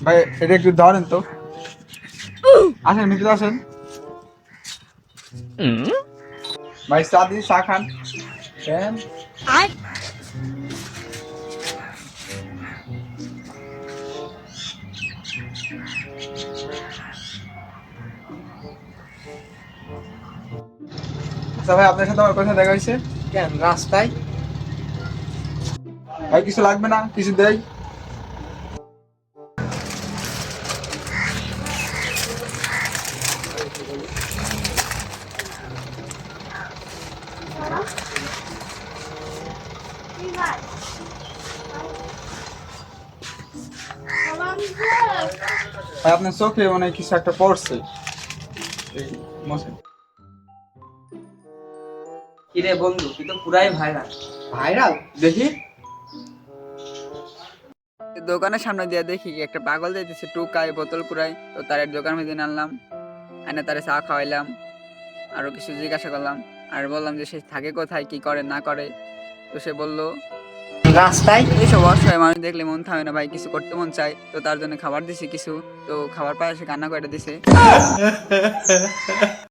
ভাই এটা একটু ধরেন তো। আসেন ভিতরে আসেন। ভাই চা দিন, চা খান। কেন? আচ্ছা ভাই, আপনার সাথে আমার কথা দেখা হয়েছে। কেন রাস্তায়? ভাই কিছু লাগবে না, কিছু দেই। ভাই আপনার চোখে মানে কিছু একটা পড়ছে। এই মোছেন। কিরে বন্ধু, তুই তো পুরাই ভাইরাল। ভাইরাল দেখি। দোকানের সামনে দিয়ে দেখি একটা পাগল যাইতেছে টুকাই বোতল কুড়াই, তো তার দোকানের মধ্যে আনলাম, আনে তারে চা খাওয়াইলাম, আরো কিছু জিজ্ঞাসা করলাম, আর বললাম যে সে থাকে কোথায়, কি করে না করে। তো সে বললো রাস্তায় এইসব অসহায় মানুষ দেখলে মন থামে না ভাই, কিছু করতে মন চায়, তো তার জন্য খাবার দিছি কিছু। তো খাবার পায়ে সে কান্না করে দিছে।